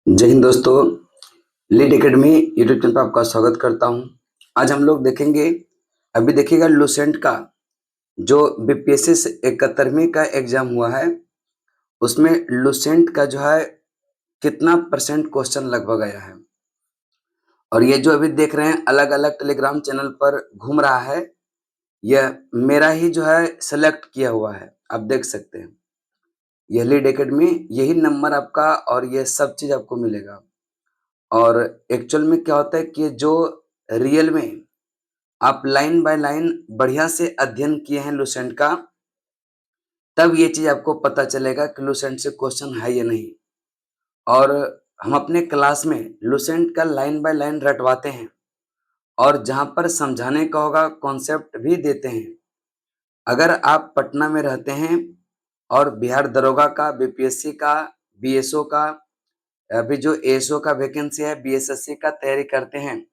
जय हिंद दोस्तों। Lead academy YouTube channel पर आपका स्वागत करता हूं। आज हम लोग देखेंगे, अभी देखिएगा लूसेंट का जो बीपीएससी 71वीं का एग्जाम हुआ है, उसमें लूसेंट का जो है कितना परसेंट क्वेश्चन लगभग आया है। और ये जो अभी देख रहे हैं अलग अलग टेलीग्राम चैनल पर घूम रहा है, यह मेरा ही जो है सेलेक्ट किया हुआ है। आप देख सकते हैं, यह लीड एकेडमी, यही नंबर आपका और यह सब चीज आपको मिलेगा। और एक्चुअल में क्या होता है कि जो रियल में आप लाइन बाय लाइन बढ़िया से अध्ययन किए हैं लूसेंट का, तब ये चीज आपको पता चलेगा कि लूसेंट से क्वेश्चन है या नहीं। और हम अपने क्लास में लूसेंट का लाइन बाय लाइन रटवाते हैं, और जहां पर समझाने का होगा कॉन्सेप्ट भी देते हैं। अगर आप पटना में रहते हैं और बिहार दरोगा का, बीपीएससी का, बीएसओ का, अभी जो एएसओ का वैकेंसी है, बीएसएससी का तैयारी करते हैं,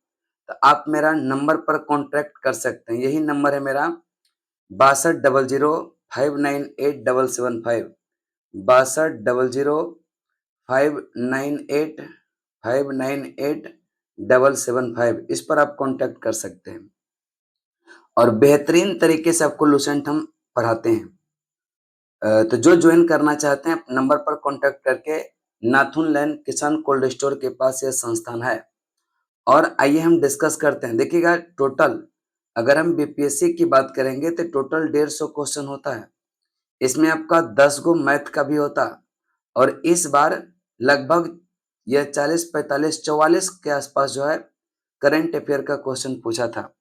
तो आप मेरा नंबर पर कांटेक्ट कर सकते हैं। यही नंबर है मेरा 6200598575, 6200598575। इस पर आप कांटेक्ट कर सकते हैं और बेहतरीन तरीके से आपको लूसेंट हम पढ़ाते हैं। तो जो ज्वाइन करना चाहते हैं नंबर पर कांटेक्ट करके, नाथुन लैन किसान कोल्ड स्टोर के पास यह संस्थान है। और आइए हम डिस्कस करते हैं। देखिएगा टोटल अगर हम बीपीएससी की बात करेंगे तो टोटल 150 क्वेश्चन होता है। इसमें आपका 10 गो मैथ का भी होता, और इस बार लगभग यह 40, 45, 44 के आसपास जो है करंट अफेयर का क्वेश्चन पूछा था।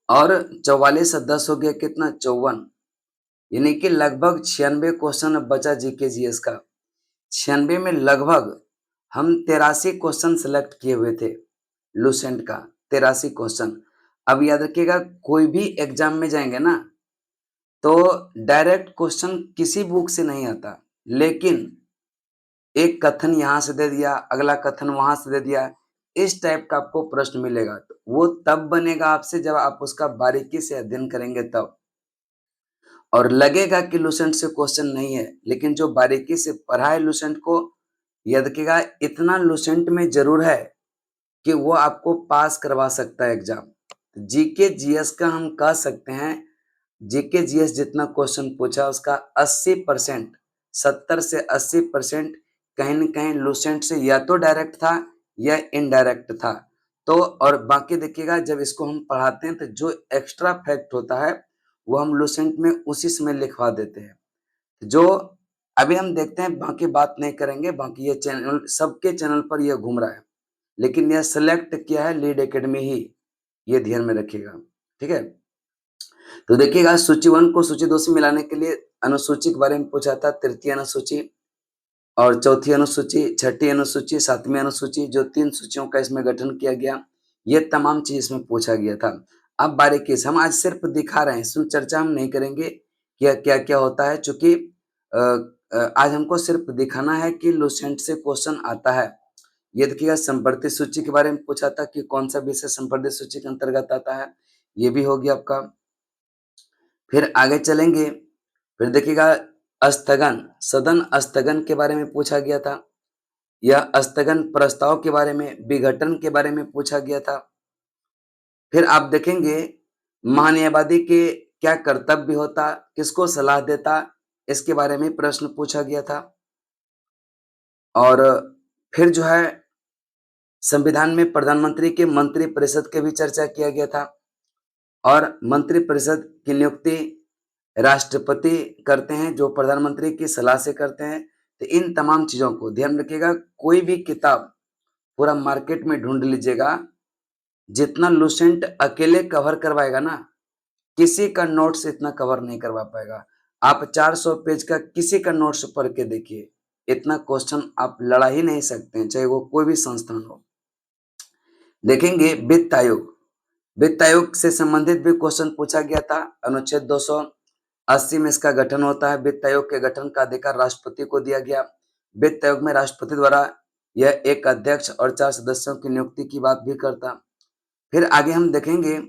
और 44 से 10 हो गया कितना, 54, यानी कि लगभग 96 क्वेश्चन अब बचा जीके जीएस का। 96 में लगभग हम 83 क्वेश्चन सेलेक्ट किए हुए थे लूसेंट का, 83 क्वेश्चन। अब याद रखिएगा, कोई भी एग्जाम में जाएंगे ना तो डायरेक्ट क्वेश्चन किसी बुक से नहीं आता, लेकिन एक कथन यहाँ से दे दिया, अगला कथन वहां से दे दिया, इस टाइप का आपको प्रश्न मिलेगा। तो वो तब बनेगा आपसे जब आप उसका बारीकी से अध्ययन करेंगे तब। और लगेगा कि लूसेंट से क्वेश्चन नहीं है, लेकिन जो बारीकी से पढ़ा है लूसेंट को, याद रखिएगा इतना लूसेंट में जरूर है कि वो आपको पास करवा सकता है एग्जाम। जीके जीएस का हम कह सकते हैं, जीके जीएस जितना क्वेश्चन पूछा उसका 80%, 70 से 80% कहीं न कहीं लूसेंट से या तो डायरेक्ट था या इनडायरेक्ट था। तो और बाकी देखिएगा जब इसको हम पढ़ाते हैं तो जो एक्स्ट्रा फैक्ट होता है वो हम लूसेंट में उसी समय लिखवा देते हैं। जो अभी हम देखते हैं, बाकी बात नहीं करेंगे, बाकी ये चैनल सबके चैनल पर यह घूम रहा है, लेकिन यह सिलेक्ट किया है लीड एकेडमी ही, ये ध्यान में रखिएगा। ठीक है, तो देखिएगा सूची 1 को सूची 2 से मिलाने के लिए अनुसूची के बारे में पूछा था। तृतीय अनुसूची और चौथी अनुसूची, छठी अनुसूची, 7वीं अनुसूची, जो 3 सूचियों का इसमें गठन किया गया, ये तमाम चीज इसमें पूछा गया था। अब बारीकी से हम आज सिर्फ दिखा रहे हैं, इसमें चर्चा हम नहीं करेंगे क्या क्या क्या होता है, चूंकि आज हमको सिर्फ दिखाना है कि लूसेंट से क्वेश्चन आता है। ये देखिएगा संप्रति सूची के बारे में पूछा था कि कौन सा विषय संप्रति सूची के अंतर्गत आता है, ये भी हो गया आपका। फिर आगे चलेंगे, फिर देखिएगा स्थगन, सदन स्थगन के बारे में पूछा गया था, यह स्थगन प्रस्ताव के बारे में, विघटन के बारे में पूछा गया था। फिर आप देखेंगे महान्यायवादी के क्या कर्तव्य होता, किसको सलाह देता, इसके बारे में प्रश्न पूछा गया था। और फिर जो है संविधान में प्रधानमंत्री के मंत्री परिषद के भी चर्चा किया गया था, और मंत्री परिषद की नियुक्ति राष्ट्रपति करते हैं जो प्रधानमंत्री की सलाह से करते हैं। तो इन तमाम चीजों को ध्यान रखिएगा। कोई भी किताब पूरा मार्केट में ढूंढ लीजिएगा, जितना लूसेंट अकेले कवर करवाएगा ना, किसी का नोट्स इतना कवर नहीं करवा पाएगा। आप 400 पेज का किसी का नोट्स पढ़ के देखिए, इतना क्वेश्चन आप लड़ा ही नहीं सकते हैं, चाहे वो कोई भी संस्थान हो। देखेंगे वित्त आयोग, वित्त आयोग से संबंधित भी क्वेश्चन पूछा गया था। अनुच्छेद 280 में इसका गठन होता है। वित्त आयोग के गठन का अधिकार राष्ट्रपति को दिया गया। वित्त आयोग में राष्ट्रपति द्वारा यह एक अध्यक्ष और 4 सदस्यों की नियुक्ति की बात भी करता। फिर आगे हम देखेंगे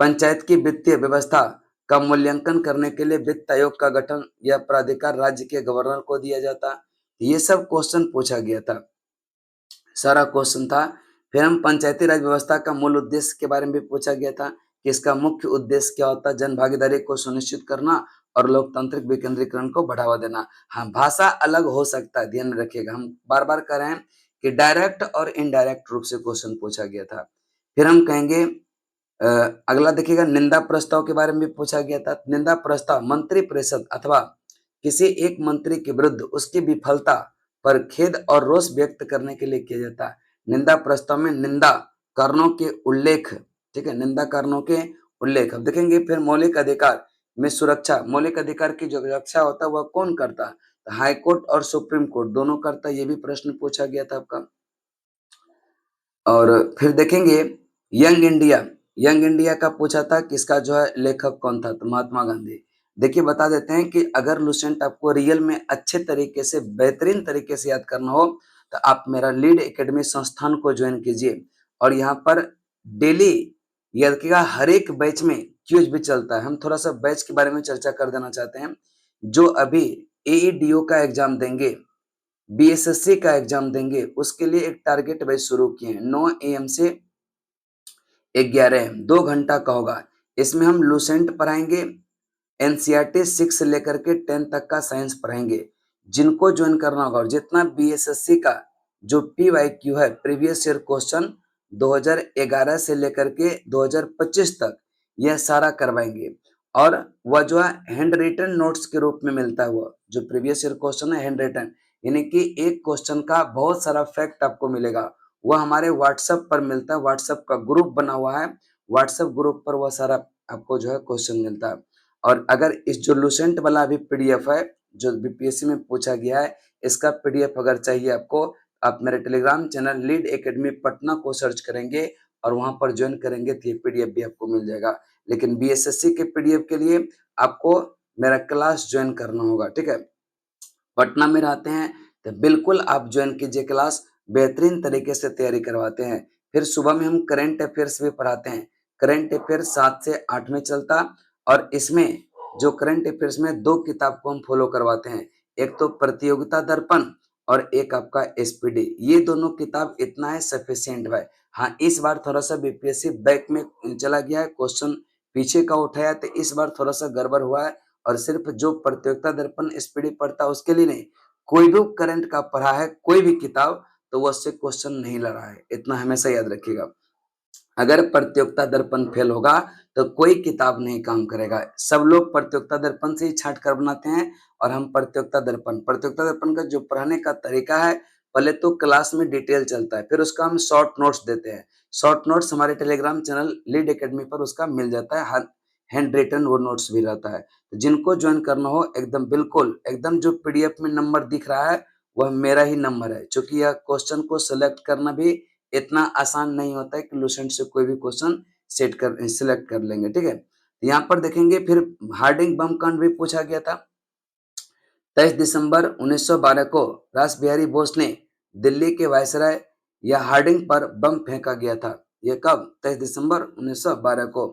पंचायत की वित्तीय व्यवस्था का मूल्यांकन करने के लिए वित्त आयोग का गठन, यह प्राधिकार राज्य के गवर्नर को दिया जाता। ये सब क्वेश्चन पूछा गया था, सारा क्वेश्चन था। फिर हम पंचायती राज व्यवस्था का मूल उद्देश्य के बारे में भी पूछा गया था कि इसका मुख्य उद्देश्य क्या होता है, जन भागीदारी को सुनिश्चित करना और लोकतांत्रिक विकेंद्रीकरण को बढ़ावा देना। हाँ, भाषा अलग हो सकता है, ध्यान में रखिएगा, हम बार बार कह रहे हैं कि डायरेक्ट और इनडायरेक्ट रूप से क्वेश्चन पूछा गया था। फिर हम कहेंगे अगला देखिएगा, निंदा प्रस्ताव के बारे में भी पूछा गया था। निंदा प्रस्ताव मंत्री परिषद अथवा किसी एक मंत्री के विरुद्ध उसकी विफलता पर खेद और रोष व्यक्त करने के लिए किया जाता है। निंदा प्रस्ताव में निंदा कारणों के उल्लेख, ठीक है, निंदा कारणों के उल्लेख। अब देखेंगे फिर मौलिक अधिकार में सुरक्षा, मौलिक अधिकार की जो रक्षा होता है वह कौन करता है, तो हाई कोर्ट और सुप्रीम कोर्ट दोनों करता है, ये भी प्रश्न पूछा गया था आपका। और फिर देखेंगे यंग इंडिया, यंग इंडिया का पूछा था, किसका जो है लेखक कौन था, तो महात्मा गांधी। देखिए बता देते हैं कि अगर लुसेंट आपको रियल में अच्छे तरीके से बेहतरीन तरीके से याद करना हो तो आप मेरा लीड एकेडमी संस्थान को ज्वाइन कीजिए। और यहाँ पर डेली याद रखिएगा हर एक बैच में क्यूज भी चलता है। हम थोड़ा सा बैच के बारे में चर्चा कर देना चाहते हैं। जो अभी एईडीओ का एग्जाम देंगे, बीएसएससी का एग्जाम देंगे, उसके लिए एक टारगेट बैच शुरू किए हैं 9 AM से 11 AM, 2 घंटा का होगा। इसमें हम लुसेंट पढ़ाएंगे, एनसीईआरटी 6 से लेकर के 10 तक का साइंस पढ़ाएंगे। जिनको ज्वाइन करना होगा और जितना बीएसएससी का जो पीवाईक्यू है, प्रीवियस ईयर क्वेश्चन 2011 से लेकर के 2025 तक, यह सारा करवाएंगे। और वह जो है हैंड रिटन नोट्स के रूप में मिलता है, वह जो प्रीवियस ईयर क्वेश्चन है हैंड रिटन, यानी कि एक क्वेश्चन का बहुत सारा फैक्ट आपको मिलेगा, वह हमारे व्हाट्सएप पर मिलता है। व्हाट्सएप का ग्रुप बना हुआ है, व्हाट्सएप ग्रुप पर वह सारा आपको जो है क्वेश्चन मिलता है। और अगर इस जो लुसेंट वाला अभी पीडीएफ है जो बीपीएससी में पूछा गया है, इसका पीडीएफ अगर चाहिए आपको, आप मेरे Telegram channel lead academy Patna को सर्च करेंगे और वहां पर ज्वाइन करेंगे तो ये पीडीएफ भी आपको मिल जाएगा। लेकिन बीएसएससी के पीडीएफ के लिए आपको मेरा क्लास ज्वाइन करना होगा, ठीक है। पटना में रहते हैं तो बिल्कुल आप ज्वाइन कीजिए क्लास, बेहतरीन तरीके से तैयारी करवाते हैं। फिर सुबह में हम करंट अफेयर्स भी पढ़ाते हैं। करंट अफेयर्स 7 से 8 में चलता, और इसमें जो करंट अफेयर्स में 2 किताब को हम फॉलो करवाते हैं, एक तो प्रतियोगिता दर्पण और एक आपका एसपीडी। ये दोनों किताब इतना है सफिशियंट है। हाँ, इस बार थोड़ा सा बीपीएससी बैक में चला गया है, क्वेश्चन पीछे का उठाया, तो इस बार थोड़ा सा गड़बड़ हुआ है। और सिर्फ जो प्रतियोगिता दर्पण एसपीडी पढ़ता है उसके लिए नहीं, कोई भी करंट का पढ़ा है कोई भी किताब तो वो उससे क्वेश्चन नहीं लड़ा है, इतना हमेशा याद रखिएगा। अगर प्रतियोगिता दर्पण फेल होगा तो कोई किताब नहीं काम करेगा। सब लोग प्रतियोगिता दर्पण से ही छांट कर बनाते हैं, और हम प्रतियोगिता दर्पण का जो पढ़ाने का तरीका है, पहले तो क्लास में डिटेल चलता है, फिर उसका हम शॉर्ट नोट्स देते हैं। शॉर्ट नोट्स हमारे टेलीग्राम चैनल लीड एकेडमी पर उसका मिल जाता है, हैंड रिटन वो नोट्स भी रहता है। तो जिनको ज्वाइन करना हो एकदम बिल्कुल एकदम जो पीडीएफ में नंबर दिख रहा है वह मेरा ही नंबर है, क्योंकि यह क्वेश्चन को सिलेक्ट करना भी इतना आसान नहीं होता है कि लुसेंट से कोई भी क्वेश्चन सिलेक्ट कर लेंगे, ठीक है। यहाँ पर देखेंगे फिर हार्डिंग बम कांड भी पूछा गया था। 23 दिसंबर 1912 को रास बिहारी बोस ने दिल्ली के वायसराय या हार्डिंग पर बम फेंका गया था। यह कब? 23 दिसंबर 1912 को।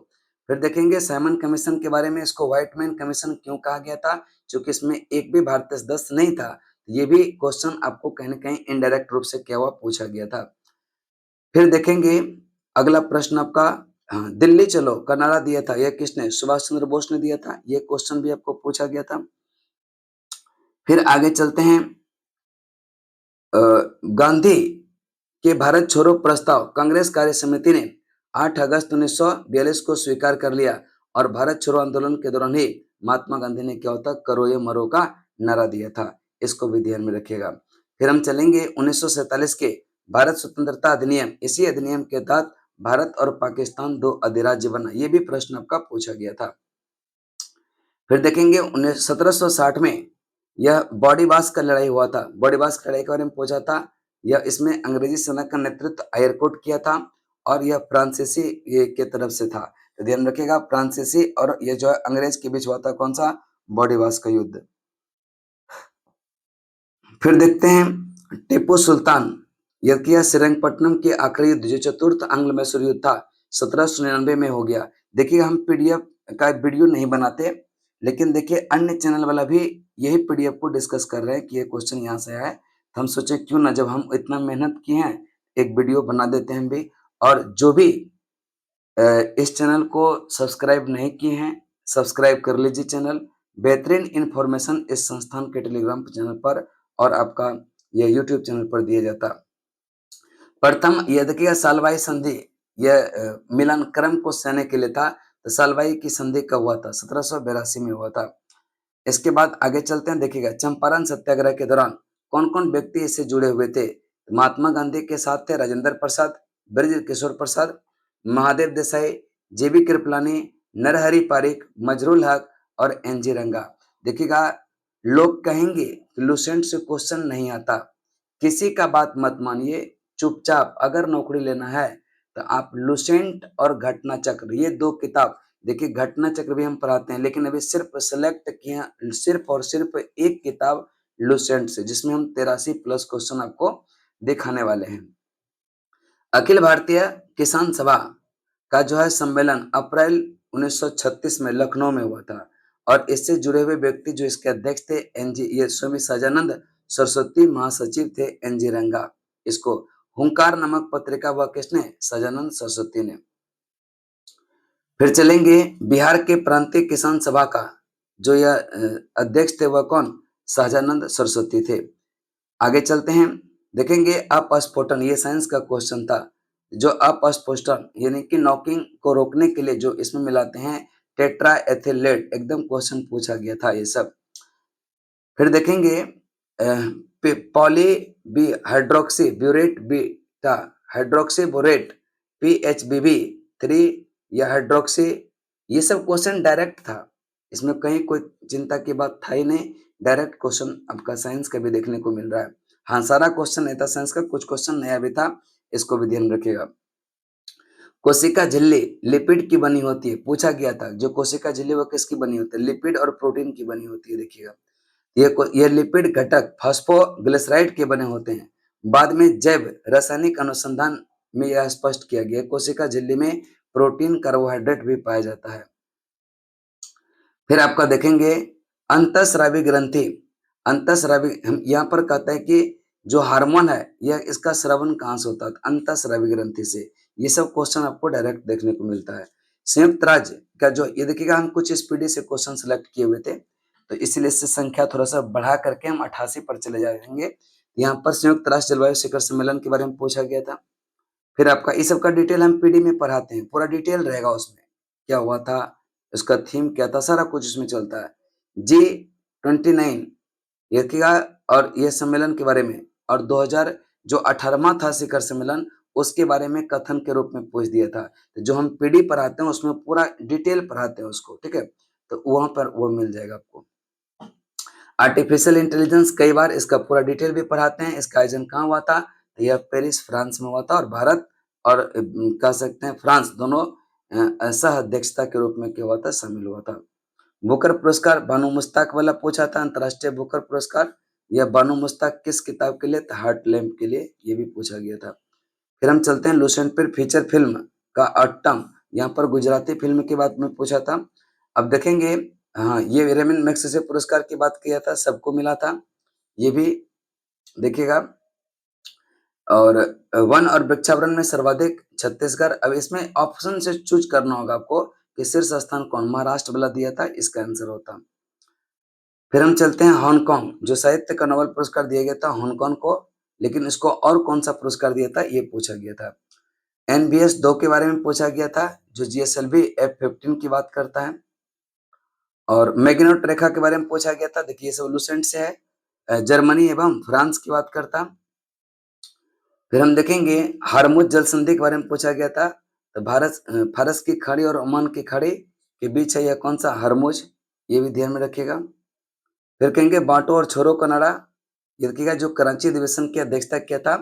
फिर देखेंगे साइमन कमीशन के बारे में, इसको व्हाइट मैन कमीशन क्यों कहा गया था, क्योंकि इसमें एक भी भारतीय सदस्य नहीं था। ये भी क्वेश्चन आपको कहीं ना कहीं इनडायरेक्ट रूप से क्या हुआ पूछा गया था। फिर देखेंगे अगला प्रश्न आपका, हाँ, दिल्ली चलो का नारा दिया था यह किसने? सुभाष चंद्र बोस ने दिया था। यह क्वेश्चन भी आपको पूछा गया था। फिर आगे चलते हैं, गांधी के भारत छोड़ो प्रस्ताव कांग्रेस कार्य समिति ने 8 अगस्त 1942 को स्वीकार कर लिया, और भारत छोड़ो आंदोलन के दौरान ही महात्मा गांधी ने क्या होता करो या मरो का नारा दिया था। इसको भी ध्यान में रखिएगा। फिर हम चलेंगे 1947 के भारत स्वतंत्रता अधिनियम। इसी अधिनियम के तहत भारत और पाकिस्तान 2 अधिराज्य बना। ये भी प्रश्न आपका पूछा गया था। फिर देखेंगे 1760 में यह बॉडीवास का लड़ाई हुआ था। बॉडीवास की लड़ाई के बारे में पूछा था। यह इसमें अंग्रेजी सेना का नेतृत्व एयरकोट किया था, और यह फ्रांसीसी के तरफ से था। तो ध्यान रखिएगा, फ्रांसीसी और ये जो है अंग्रेज के बीच हुआ था कौन सा? बॉडीवास का युद्ध। फिर देखते हैं टीपू सुल्तान, यह किया श्रीरंगपट्टनम के आखिरी युद्ध जो चतुर्थ आंग्ल मैसूर युद्ध था 1799 में हो गया। देखिए हम पीडीएफ का वीडियो नहीं बनाते, लेकिन देखिए अन्य चैनल वाला भी यही पीडीएफ को डिस्कस कर रहे हैं कि ये क्वेश्चन यहाँ से आया है, तो हम सोचे क्यों ना, जब हम इतना मेहनत किए हैं, एक वीडियो बना देते हैं हम भी। और जो भी इस चैनल को सब्सक्राइब नहीं किए हैं, सब्सक्राइब कर लीजिए चैनल। बेहतरीन इन्फॉर्मेशन इस संस्थान के टेलीग्राम चैनल पर और आपका ये यूट्यूब चैनल पर दिया जाता। प्रथम यह देखिएगा सालवाई संधि, यह मिलन क्रम को सहने के लिए था। तो सालवाई की संधि कब हुआ था? 1782 में हुआ था। इसके बाद आगे चलते हैं, देखिएगा चंपारण सत्याग्रह के दौरान कौन कौन व्यक्ति इससे जुड़े हुए थे? महात्मा गांधी के साथ थे राजेंद्र प्रसाद, ब्रज किशोर प्रसाद, महादेव देसाई, जेबी कृपलानी, नरहरि पारिक, मजरूल हक और एनजी रंगा। देखिएगा लोग कहेंगे कि लुसेंट से क्वेश्चन नहीं आता, किसी का बात मत मानिए, चुपचाप अगर नौकरी लेना है तो आप लुसेंट और घटना चक्र, ये दो किताब, देखिए घटना चक्र भी हम पढ़ाते हैं, लेकिन अभी सिर्फ सेलेक्ट किए सिर्फ और सिर्फ एक किताब लुसेंट से, जिसमें हम 83 प्लस क्वेश्चन आपको दिखाने वाले हैं। अखिल भारतीय किसान सभा का जो है सम्मेलन अप्रैल 1936 में लखनऊ में हुआ था, और इससे जुड़े हुए व्यक्ति जो इसके अध्यक्ष थे ये स्वामी सजानंद सरस्वती, महासचिव थे एनजी रंगा। इसको हुंकार नामक पत्रिका हुआ किसने? सजानंद सरस्वती ने। फिर चलेंगे बिहार के प्रांतीय किसान सभा का जो यह अध्यक्ष थे वह कौन? सहजानंद सरस्वती थे। आगे चलते हैं, देखेंगे अपस्फोटन, ये साइंस का क्वेश्चन था। जो अपस्फोटन यानी कि नॉकिंग को रोकने के लिए जो इसमें मिलाते हैं टेट्रा एथिलेट, एकदम क्वेश्चन पूछा गया था ये सब। फिर देखेंगे poly B hydroxy butyrate beta hydroxy butyrate PHBB 3 या हाइड्रोक्सी, ये सब क्वेश्चन डायरेक्ट था, इसमें कहीं कोई चिंता की बात था ही नहीं, डायरेक्ट क्वेश्चन आपका साइंस का भी देखने को मिल रहा है। हाँ, सारा क्वेश्चन नहीं था साइंस का, कुछ क्वेश्चन नया भी था, इसको भी ध्यान रखिएगा। कोशिका झिल्ली लिपिड की बनी होती है, पूछा गया था, जो कोशिका झिल्ली वो किसकी बनी होती है? लिपिड और प्रोटीन की बनी होती है। देखिएगा ये लिपिड घटक फॉस्फोग्लिसराइड के बने होते हैं। बाद में जैव रासायनिक अनुसंधान में यह स्पष्ट किया गया, कोशिका झिल्ली में प्रोटीन कार्बोहाइड्रेट भी पाया जाता है। फिर आपका देखेंगे अंतःस्रावी ग्रंथि, अंतःस्रावी यहाँ पर कहता है कि जो हार्मोन है यह इसका स्रावन कहाँ से होता है? अंतःस्रावी ग्रंथि से। ये सब क्वेश्चन आपको डायरेक्ट देखने को मिलता है। संयुक्त राज्य का जो ये देखिएगा, हम कुछ स्पीडी से क्वेश्चन सेलेक्ट किए हुए थे, तो इसलिए इससे संख्या थोड़ा सा बढ़ा करके हम 88 पर चले जाएंगे। यहाँ पर संयुक्त राष्ट्र जलवायु शिखर सम्मेलन के बारे में पूछा गया था। फिर आपका इस सब का डिटेल हम पीडी में पढ़ाते हैं, पूरा डिटेल रहेगा उसमें, क्या हुआ था, उसका थीम क्या था, सारा कुछ उसमें चलता है। G29 ये देखिएगा, और ये सम्मेलन के बारे में, और 2000 जो 18वां था शिखर सम्मेलन, उसके बारे में कथन के रूप में पूछ दिया था। तो जो हम पीडी पढ़ाते हैं उसमें पूरा डिटेल पढ़ाते हैं उसको, ठीक है, तो वहां पर वो मिल जाएगा आपको। आर्टिफिशियल इंटेलिजेंस कई बार इसका पूरा डिटेल भी पढ़ाते हैं। इसका आयोजन कहाँ हुआ था? तो यह पेरिस फ्रांस में हुआ था, और भारत और कह सकते हैं फ्रांस दोनों सह अध्यक्षता के रूप में क्या हुआ था? शामिल हुआ था। बुकर पुरस्कार बानो मुश्ताक वाला पूछा था, अंतरराष्ट्रीय बुकर पुरस्कार, यह बानो मुश्ताक किस किताब के लिए? हार्ट लैम्प के लिए, ये भी पूछा गया था। फिर हम चलते हैं लुसेंट पर फीचर फिल्म का ऑटम, यहाँ पर गुजराती फिल्म के बारे में पूछा था। अब देखेंगे, हाँ, ये रेमन मैग्सेसे पुरस्कार की बात किया था, सबको मिला था, ये भी देखिएगा। और वन और वृक्षावरण में सर्वाधिक छत्तीसगढ़। अब इसमें ऑप्शन से चूज करना होगा आपको कि शीर्ष स्थान कौन, महाराष्ट्र वाला दिया था, इसका आंसर होता। फिर हम चलते हैं हांगकांग, जो साहित्य का नोबेल पुरस्कार दिया गया था हांगकांग को, लेकिन इसको और कौन सा पुरस्कार दिया था ये पूछा गया था। NBS 2 के बारे में पूछा गया था, जो GSLV F-15 की बात करता है। और मैग्नेट रेखा के बारे में पूछा गया था, देखिए सब लुसेंट से है, जर्मनी एवं फ्रांस की बात करता। फिर हम देखेंगे हरमुज जल संधि के बारे में पूछा गया था, तो फारस की खाड़ी और ओमान की खाड़ी के बीच है यह कौन सा? हरमुज, ये भी ध्यान में रखिएगा। फिर कहेंगे बांटो और छोड़ो का नारा, ये देखिएगा, जो कराची अधिवेशन की अध्यक्षता किया था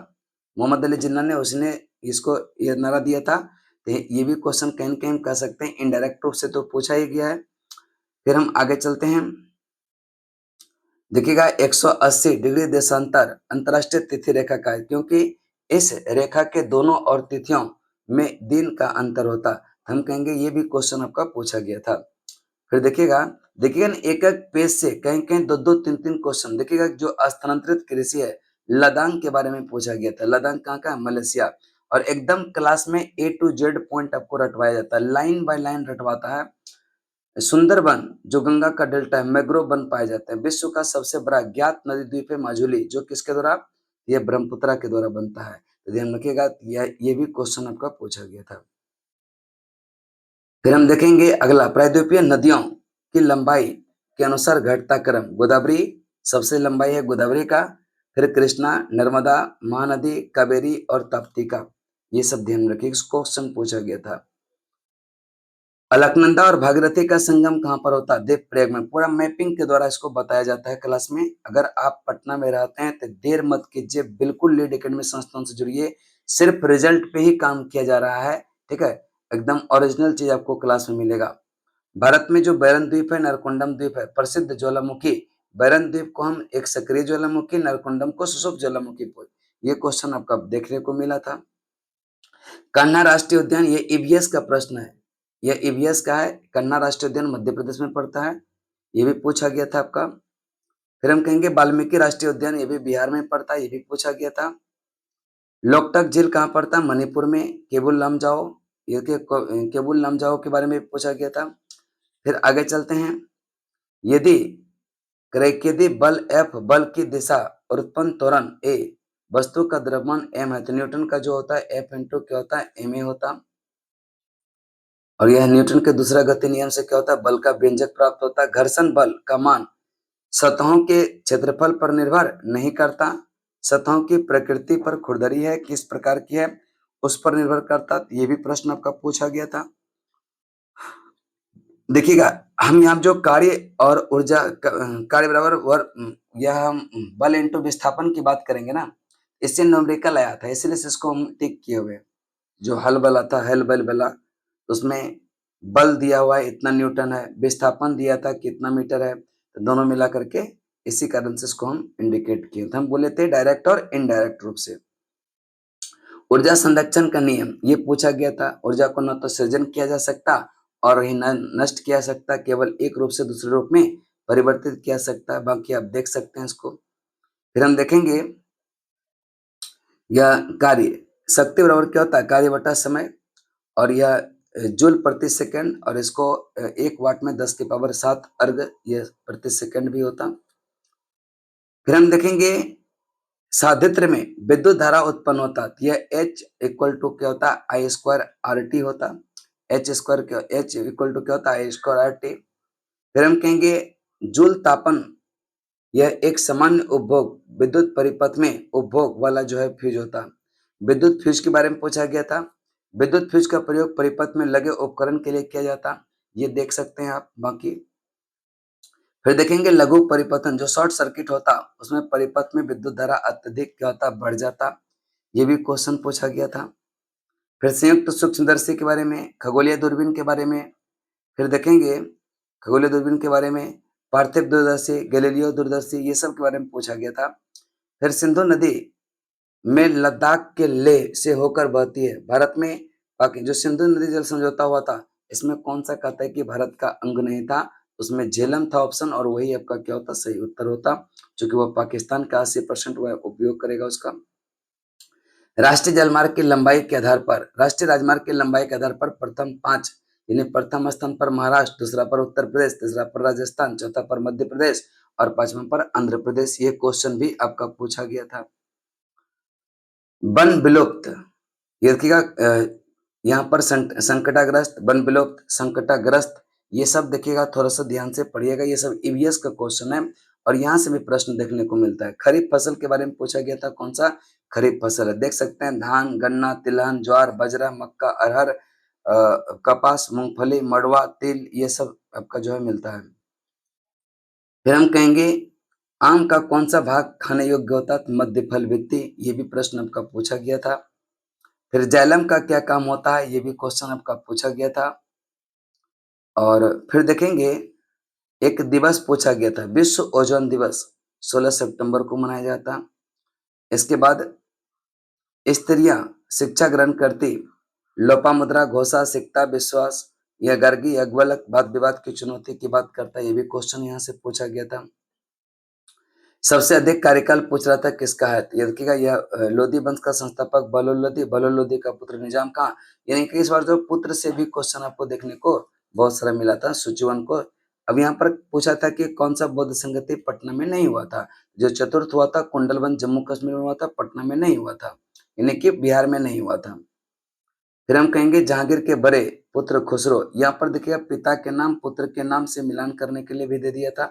मोहम्मद अली जिन्ना ने, उसने इसको ये नारा दिया था। तो ये भी क्वेश्चन कहीं न कहीं कह सकते हैं इनडायरेक्ट रूप से तो पूछा ही गया है। फिर हम आगे चलते हैं, देखिएगा 180 डिग्री देशांतर अंतरराष्ट्रीय तिथि रेखा का है, क्योंकि इस रेखा के दोनों और तिथियों में दिन का अंतर होता, हम कहेंगे ये भी क्वेश्चन आपका पूछा गया था। फिर देखिएगा देखिएगा ना, एक एक पेज से कहीं कहीं दो दो तीन तीन क्वेश्चन देखिएगा। जो स्थानांतरित कृषि है लद्दाख के बारे में पूछा गया था। लद्दाख कहाँ का है? मलेशिया। और एकदम क्लास में A to Z पॉइंट आपको रटवाया जाता है, लाइन बाय लाइन रटवाता है। सुंदरबन जो गंगा का डेल्टा है, मैग्रोव वन पाए जाते हैं। विश्व का सबसे बड़ा ज्ञात नदी द्वीप है माजुली, जो किसके द्वारा? ये ब्रह्मपुत्रा के द्वारा बनता है। तो ध्यान रखिएगा, ये भी क्वेश्चन आपका पूछा गया था। फिर हम देखेंगे अगला, प्रायद्वीपीय नदियों की लंबाई के अनुसार घटता क्रम। गोदावरी सबसे लंबाई है गोदावरी का, फिर कृष्णा, नर्मदा, महानदी, कावेरी और ताप्ती का। ये सब ध्यान रखिए, क्वेश्चन पूछा गया था। अलकनंदा और भागीरथी का संगम कहाँ पर होता है? देवप्रयाग में। पूरा मैपिंग के द्वारा इसको बताया जाता है क्लास में। अगर आप पटना में रहते हैं तो देर मत कीजिए, बिल्कुल लीड एकेडमी संस्थान से जुड़िए। सिर्फ रिजल्ट पे ही काम किया जा रहा है, ठीक है। एकदम ओरिजिनल चीज आपको क्लास में मिलेगा। भारत में जो बैरन द्वीप है, नरकुंडम द्वीप है, प्रसिद्ध ज्वालामुखी। बैरन द्वीप को हम एक सक्रिय ज्वालामुखी, नरकुंडम को सुषुप्त ज्वालामुखी। ये क्वेश्चन आपका देखने को मिला था। कन्हा राष्ट्रीय उद्यान, ये ईवीएस का प्रश्न है। यह ईवीएस का है। कन्हा राष्ट्रीय उद्यान मध्य प्रदेश में पड़ता है, ये भी पूछा गया था आपका। फिर हम कहेंगे वाल्मीकि राष्ट्रीय उद्यान, ये भी बिहार में पड़ता है, ये भी पूछा गया था। लोकटक झील कहाँ पड़ता है? मणिपुर में। केबुल लमजाओ, ये केबुल लमजाओ के बारे में पूछा गया था। फिर आगे चलते हैं। यदि क्रयकेदी बल F बल की दिशा और उत्पन्न त्वरण A, वस्तु का द्रव्यमान m है, तो न्यूटन का जो होता है F इंटू क्या होता है? ma होता। और यह न्यूटन के दूसरा गति नियम से क्या होता है? बल का व्यंजक प्राप्त होता है। घर्षण बल का मान सतहों के क्षेत्रफल पर निर्भर नहीं करता, सतहों की प्रकृति पर खुरदरी है, किस प्रकार की है, उस पर निर्भर करता। ये भी प्रश्न आपका पूछा गया था। देखिएगा, हम यहाँ जो कार्य और ऊर्जा कार्य बराबर वर्क, यह हम बल इंटू विस्थापन की बात करेंगे ना, इससे न्यूमेरिकल आया था, इसलिए इसको हम टिक किए हुए। जो हल बल आता है, हल बल बला, उसमें बल दिया हुआ है इतना न्यूटन है, विस्थापन दिया था कितना मीटर है, तो दोनों मिला करके इसी कारण से इसको हम इंडिकेट किए थे। हम बोले थे डायरेक्ट और इनडायरेक्ट रूप से। ऊर्जा संरक्षण का नियम ये पूछा गया था। ऊर्जा को न तो सृजन किया जा सकता और ही न नष्ट किया सकता, केवल एक रूप से दूसरे रूप में परिवर्तित किया सकता है। बाकी आप देख सकते हैं इसको। फिर हम देखेंगे यह कार्य शक्ति बराबर क्या होता है? कार्य बटा समय। और यह जूल प्रति सेकंड, और इसको 1 वाट में 10⁻7 अर्ग यह प्रति सेकंड भी होता। फिर हम देखेंगे साधित्र में विद्युत धारा उत्पन्न होता, यह H इक्वल टू क्या होता है? आई स्क्वायर आर टी होता। H इक्वल टू क्या होता है? आई स्क्वायर आर टी। फिर हम कहेंगे जूल तापन, यह एक सामान्य उपभोग विद्युत परिपथ में उपभोग वाला जो है फ्यूज होता। विद्युत फ्यूज के बारे में पूछा गया था। विद्युत फ्यूज का प्रयोग परिपथ में लगे उपकरण के लिए किया जाता, ये देख सकते हैं आप। बाकी फिर देखेंगे लघु परिपथन, जो शॉर्ट सर्किट होता उसमें परिपथ में विद्युत धारा अत्यधिक क्या होता? बढ़ जाता। ये भी क्वेश्चन पूछा गया था। फिर संयुक्त सूक्ष्मदर्शी के बारे में, खगोलीय दूरबीन के बारे में। फिर देखेंगे खगोलीय दूरबीन के बारे में, पार्थिव दूरदर्शी, गैलीलियो दूरदर्शी, ये सब के बारे में पूछा गया था। फिर सिंधु नदी में लद्दाख के लेह से होकर बहती है। भारत में बाकी जो सिंधु नदी जल समझौता हुआ था, इसमें कौन सा कहता है कि भारत का अंग नहीं था? उसमें झेलम था ऑप्शन, और वही आपका क्या होता? सही उत्तर होता, क्योंकि वह पाकिस्तान का 80% वह उपयोग करेगा उसका। राष्ट्रीय जलमार्ग की लंबाई के आधार पर, राष्ट्रीय राजमार्ग की लंबाई के आधार पर प्रथम 5, यानी प्रथम स्थान पर महाराष्ट्र, दूसरा पर उत्तर प्रदेश, तीसरा पर राजस्थान, चौथा पर मध्य प्रदेश और पांचवा पर आंध्र प्रदेश। ये क्वेश्चन भी आपका पूछा गया था। वन विलुप्त, ये देखिएगा यहाँ पर संकटाग्रस्त, वन विलुप्त, संकटाग्रस्त, ये सब देखिएगा, थोड़ा सा ध्यान से पढ़िएगा। ये सब ईवीएस का क्वेश्चन है और यहाँ से भी प्रश्न देखने को मिलता है। खरीफ फसल के बारे में पूछा गया था, कौन सा खरीफ फसल है? देख सकते हैं धान, गन्ना, तिलहन, ज्वार, बाजरा, मक्का, अरहर, कपास, मूंगफली, मड़वा, तिल, ये सब आपका जो है मिलता है। फिर हम कहेंगे आम का कौन सा भाग खाने योग्य होता है? मध्य फल वित्ती, ये भी प्रश्न आपका पूछा गया था। फिर जाइलम का क्या काम होता है? ये भी क्वेश्चन आपका पूछा गया था। और फिर देखेंगे एक दिवस पूछा गया था, विश्व ओजोन दिवस 16 सितंबर को मनाया जाता। इसके बाद स्त्रियां शिक्षा ग्रहण करती, लोपामुद्रा, घोषा, सिकता, विश्वास, यह गर्गी अगवलक वाद विवाद की चुनौती की बात करता है, ये भी क्वेश्चन यहाँ से पूछा गया था। सबसे अधिक कार्यकाल पूछ रहा था किसका है, तो ये देखिएगा यह लोदी वंश का संस्थापक बलोल लोदी, बलोल लोदी का पुत्र निजाम खां, यानी कि इस बार जो पुत्र से भी क्वेश्चन आपको देखने को बहुत सारा मिला था सूचीवन को। अब यहाँ पर पूछा था कि कौन सा बौद्ध संगति पटना में नहीं हुआ था, जो चतुर्थ हुआ था कुंडलवन जम्मू कश्मीर में हुआ था, पटना में नहीं हुआ था, यानी कि बिहार में नहीं हुआ था। फिर हम कहेंगे जहांगीर के बड़े पुत्र खुसरो, यहाँ पर देखिएगा पिता के नाम पुत्र के नाम से मिलान करने के लिए भी दे दिया था,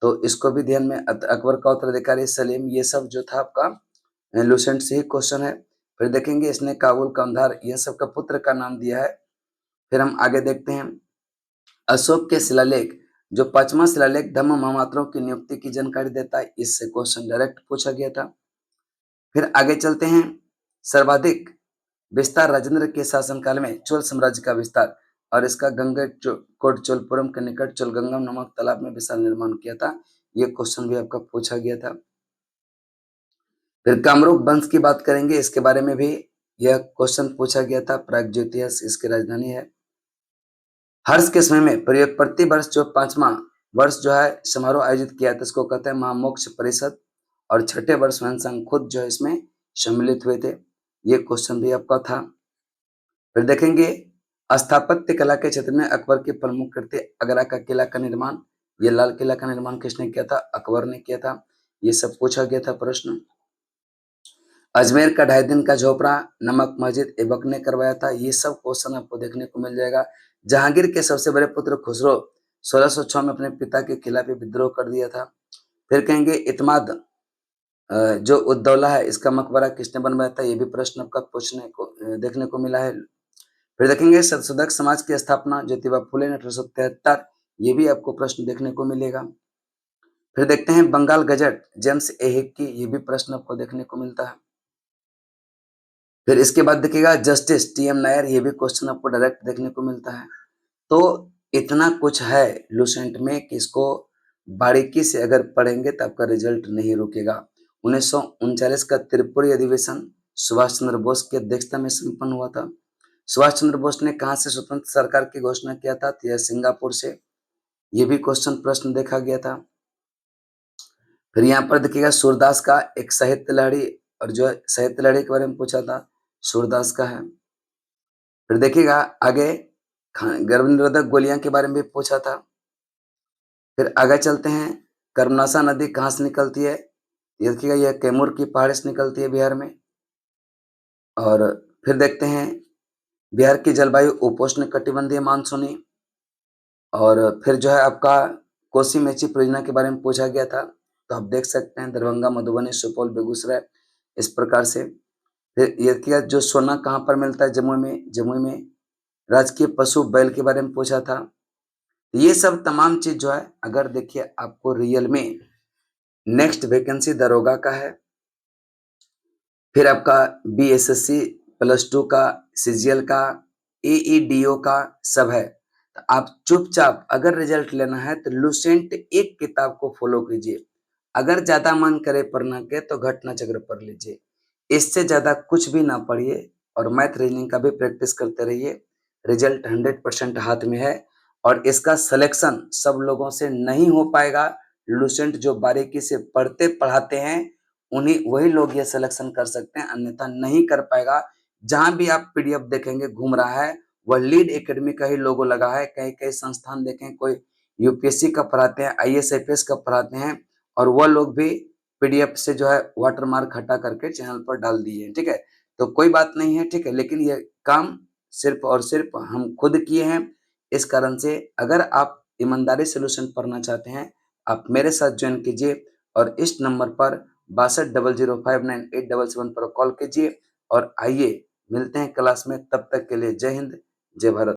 तो इसको भी ध्यान में। अकबर का उत्तराधिकारी सलीम, ये सब जो था आपका लूसेंट से ही क्वेश्चन है। फिर देखेंगे इसने काबुल कंधार, यह सब का पुत्र का नाम दिया है। फिर हम आगे देखते हैं अशोक के शिलालेख, जो 5वां शिलालेख धम्म महामात्रों की नियुक्ति की जानकारी देता है, इससे क्वेश्चन डायरेक्ट पूछा गया था। फिर आगे चलते हैं सर्वाधिक विस्तार राजेंद्र के शासनकाल में चोल साम्राज्य का विस्तार, और इसका कोट चोलपुरम के निकट चोलगंगम नामक तालाब में विशाल निर्माण किया था, ये क्वेश्चन भी आपका पूछा गया था। फिर कामरूप वंश की बात करेंगे, इसके बारे में भी यह क्वेश्चन पूछा गया था, प्रागज्योतिष इसकी राजधानी है। हर्ष के समय में प्रति वर्ष जो 5वां वर्ष जो है समारोह आयोजित किया था, इसको कहते हैं महामोक्ष परिषद, और छठे वर्ष वंशंग खुद जो है इसमें सम्मिलित हुए थे, ये क्वेश्चन भी आपका था। फिर देखेंगे स्थापत्य कला के क्षेत्र में अकबर की प्रमुख कृति आगरा का किला का निर्माण, ये लाल किला का निर्माण किसने किया था, अकबर ने किया था, ये सब पूछा गया था प्रश्न। अजमेर का 2.5 दिन का झोपड़ा नमक मस्जिद ऐबक ने करवाया था, ये सब क्वेश्चन आपको देखने को मिल जाएगा। जहांगीर के सबसे बड़े पुत्र खुसरो 1606 में अपने पिता के खिलाफ विद्रोह कर दिया था। फिर कहेंगे इतमाद जो उद्दौला है, इसका मकबरा किसने बनवाया था, ये भी प्रश्न आपका पूछने को देखने को मिला है। फिर देखेंगे सदसुदक समाज की स्थापना ज्योतिबा फुले ने 1873, ये भी आपको प्रश्न देखने को मिलेगा। फिर देखते हैं बंगाल गजट जेम्स ए हिक की, ये भी प्रश्न आपको देखने को मिलता है। फिर इसके बाद देखिएगा जस्टिस टी एम नायर, ये भी क्वेश्चन आपको डायरेक्ट देखने को मिलता है। तो इतना कुछ है लूसेंट में कि इसको बारीकी से अगर पढ़ेंगे तो आपका रिजल्ट नहीं रुकेगा। 1939 का त्रिपुरी अधिवेशन सुभाष चंद्र बोस की अध्यक्षता में संपन्न हुआ था। सुभाष चंद्र बोस ने कहां से स्वतंत्र सरकार की घोषणा किया था, तो यह सिंगापुर से, ये भी क्वेश्चन प्रश्न देखा गया था। फिर यहाँ पर देखिएगा सूरदास का एक साहित्य लहरी, और जो साहित्य लहरी के बारे में पूछा था सूरदास का है। फिर देखिएगा आगे गर्भ निरोधक गोलियां के बारे में भी पूछा था। फिर आगे चलते हैं कर्मनाशा नदी कहाँ से निकलती है, ये देखिएगा यह कैमूर की पहाड़ी से निकलती है बिहार में। और फिर देखते हैं बिहार की जलवायु उपोष्ण कटिबंधीय मानसूनी, और फिर जो है आपका कोसी मेची परियोजना के बारे में पूछा गया था, तो आप देख सकते हैं दरभंगा मधुबनी सुपौल बेगूसराय इस प्रकार से। फिर ये किया जो सोना कहाँ पर मिलता है, जमुई में राजकीय पशु बैल के बारे में पूछा था। ये सब तमाम चीज जो है अगर देखिए आपको रियल में नेक्स्ट वैकेंसी दरोगा का है, फिर आपका बीएसएससी +2 का, सीजीएल का, एईडीओ का सब है। तो आप चुपचाप अगर रिजल्ट लेना है तो लूसेंट एक किताब को फॉलो कीजिए, अगर ज्यादा मन करे पढ़ना के तो घटना चक्र पढ़ लीजिए, इससे ज्यादा कुछ भी ना पढ़िए, और मैथ रीजनिंग का भी प्रैक्टिस करते रहिए। रिजल्ट 100% हाथ में है, और इसका सिलेक्शन सब लोगों से नहीं हो पाएगा। लूसेंट जो बारीकी से पढ़ते पढ़ाते हैं उन्हीं वही लोग ये सिलेक्शन कर सकते हैं, अन्यथा नहीं कर पाएगा। जहां भी आप पीडीएफ देखेंगे घूम रहा है वह लीड एकेडमी का ही लोगो लगा है। कई कई संस्थान देखें, कोई यूपीएससी का पढ़ाते हैं, आईएएस आईपीएस का पढ़ाते हैं, और वह लोग भी पीडीएफ से जो है वाटरमार्क हटा करके चैनल पर डाल दिए, ठीक है। तो कोई बात नहीं है, ठीक है, लेकिन ये काम सिर्फ और सिर्फ हम खुद किए हैं। इस कारण से अगर आप ईमानदारी सोल्यूशन पढ़ना चाहते हैं, आप मेरे साथ ज्वाइन कीजिए, और इस नंबर पर 6200598777 पर कॉल कीजिए, और आइए मिलते हैं क्लास में। तब तक के लिए जय हिंद, जय भारत।